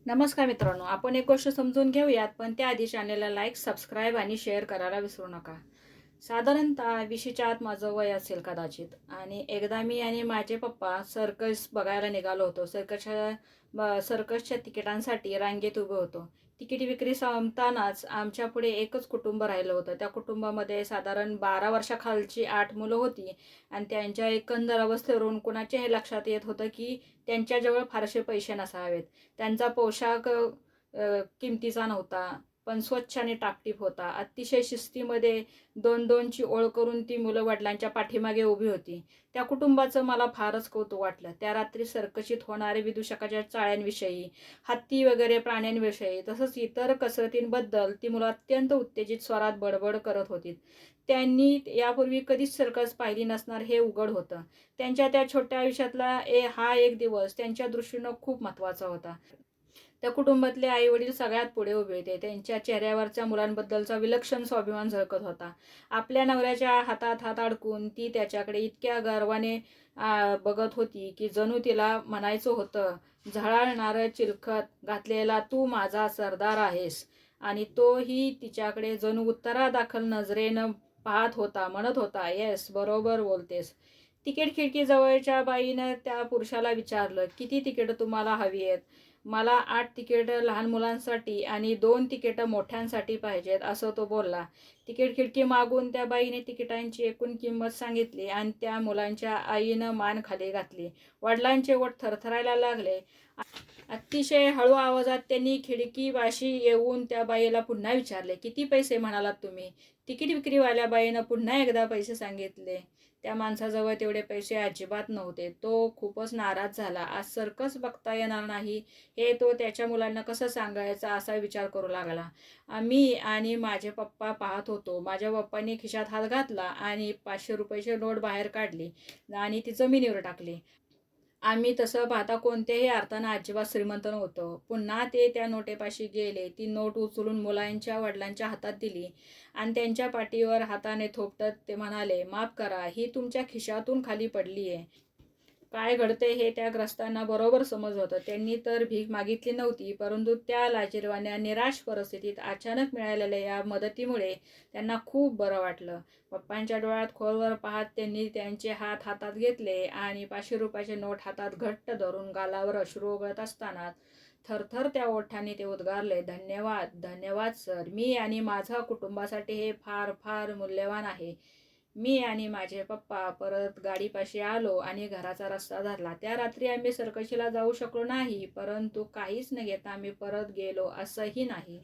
नमस्कार मित्रांनो, आपण एक गोष्ट समजून घेऊयात, पण त्याआधी चॅनलला लाईक, सबस्क्राईब आणि शेअर करायला विसरू नका. साधारणतः 20च्या आत माझं वय असेल कदाचित. आणि एकदा मी आणि माझे पप्पा सर्कस बघायला निघालो होतो. सर्कसच्या तिकिटांसाठी रांगेत उभे होतो. तिकीट विक्री संपतानाच आमच्या पुढे एकच कुटुंब राहिलं होतं. त्या कुटुंबामध्ये साधारण 12 वर्षाखालची 8 मुलं होती. आणि त्यांच्या एकंदर अवस्थेवरून कुणाचे हे लक्षात येत होतं की त्यांच्याजवळ फारसे पैसे नसावेत. त्यांचा पोशाख किमतीचा नव्हता, पण स्वच्छ आणि टापटीप होता. अतिशय शिस्तीमध्ये 2-2ची ओळ करून ती मुलं वडिलांच्या पाठीमागे उभी होती. त्या कुटुंबाचं मला फारच कौतुक वाटलं. त्या रात्री सर्कशीत होणारे विदूषकाच्या चाळ्यांविषयी, हत्ती वगैरे प्राण्यांविषयी, तसंच इतर कसरतींबद्दल ती मुलं अत्यंत उत्तेजित स्वरात बडबड करत होती. त्यांनी यापूर्वी कधीच सर्कस पाहिली नसणार हे उघड होतं. त्यांच्या त्या छोट्या आयुष्यातला हा एक दिवस त्यांच्या दृष्टीनं खूप महत्त्वाचा होता. त्या कुटुंबातले आई वडील सगळ्यात पुढे उभे होते. त्यांच्या चेहऱ्यावरच्या मुलांबद्दलचा विलक्षण स्वाभिमान झळकत होता. आपल्या नवऱ्याच्या हातात हात अडकून ती त्याच्याकडे इतक्या गर्वाने बघत होती की जणू तिला म्हणायचं होतं, झळाळणारं चिलखत घातलेला तू माझा सरदार आहेस. आणि तोही तिच्याकडे जणू उत्तरादाखल नजरेनं पाहत होता, म्हणत होता, येस, बरोबर बोलतेस. तिकीट खिडकी जवळच्या बाईनं त्या पुरुषाला विचारलं, किती तिकीटं तुम्हाला हवी आहेत? मला 8 तिकीटं लहान मुलांसाठी आणि 2 तिकीटं मोठ्यांसाठी पाहिजेत, असं तो बोलला. तिकीट खिडकी मागून त्या बाईने तिकिटांची एकूण किंमत सांगितली आणि त्या मुलांच्या आईनं मान खाली घातली. वडिलांचे ओठ थरथरायला लागले. अतिशय हळू आवाजात त्यांनी खिडकीपाशी येऊन त्या बाईला पुन्हा विचारले, किती पैसे म्हणालात तुम्ही? तिकीट विक्रीवाल्या बाईनं पुन्हा एकदा पैसे सांगितले. त्या माणसाजवळ तेवढे पैसे अजिबात नव्हते. तो खूपच नाराज झाला. आज सर्कस बघता येणार नाही हे तो त्याच्या मुलांना कसं सांगायचं असा विचार करू लागला. मी आणि माझे पप्पा पाहत होतो. माझ्या पप्पांनी खिशात हात घातला आणि 500 रुपयाची नोट बाहेर काढली आणि ती जमिनीवर टाकली. आम्ही तसं पाहता कोणत्याही अर्थानं अजिबात श्रीमंत नव्हतो. पुन्हा ते त्या नोटेपाशी गेले. ती नोट उचलून मुलांच्या वडिलांच्या हातात दिली आणि त्यांच्या पाठीवर हाताने थोपटत ते म्हणाले, माफ करा, ही तुमच्या खिशातून खाली पडली आहे. काय घडते हे त्या ग्रस्तांना बरोबर समज होतं. त्यांनी तर भीक मागितली नव्हती, परंतु त्या लाजिरवाण्या निराश परिस्थितीत अचानक मिळालेल्या या मदतीमुळे त्यांना खूप बरं वाटलं. पप्पांच्या डोळ्यात खोलवर पाहत त्यांनी त्यांचे हात हातात घेतले आणि 500 रुपयाचे नोट हातात घट्ट धरून गालावर अश्रू ओघळत असताना थरथर त्या ओठांनी ते उद्गारले, धन्यवाद, धन्यवाद सर. मी आणि माझ्या कुटुंबासाठी हे फार फार मूल्यवान आहे. मी आणि माझे पप्पा परत गाडीपाशी आलो आणि घराचा रस्ता धरला. त्या रात्री आम्ही सर्कशीला जाऊ शकलो नाही, परंतु काहीच न घेता आम्ही परत गेलो असंही नाही.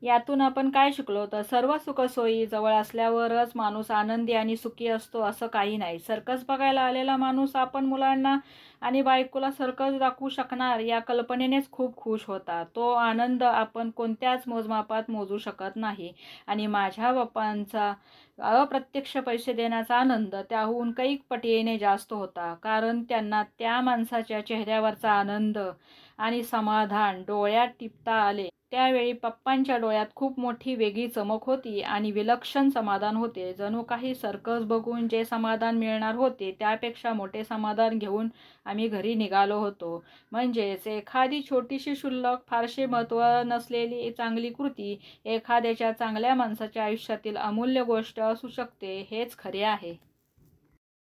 यातून आपण काय शिकलो? तर सर्व सुखसोयी जवळ असल्यावरच माणूस आनंदी आणि सुखी असतो असं काही नाही. सर्कस बघायला आलेला माणूस आपण मुलांना आणि बायकोला सर्कस दाखवू शकणार या कल्पनेनेच खूप खुश होता. तो आनंद आपण कोणत्याच मोजमापात मोजू शकत नाही. आणि माझ्या बाप्पांचा अप्रत्यक्ष पैसे देण्याचा आनंद त्याहून कैक पटीने जास्त होता, कारण त्यांना त्या माणसाच्या चेहऱ्यावरचा आनंद आणि समाधान डोळ्यात टिपता आले. त्यावेळी पप्पांच्या डोळ्यात खूप मोठी वेगळी चमक होती आणि विलक्षण समाधान होते. जणू काही सर्कस बघून जे समाधान मिळणार होते त्यापेक्षा मोठे समाधान घेऊन आम्ही घरी निघालो होतो. म्हणजेच एखादी छोटीशी क्षुल्लक, फारसे महत्त्व नसलेली चांगली कृती एखाद्याच्या चांगल्या माणसाच्या आयुष्यातील अमूल्य गोष्ट असू शकते, हेच खरे आहे.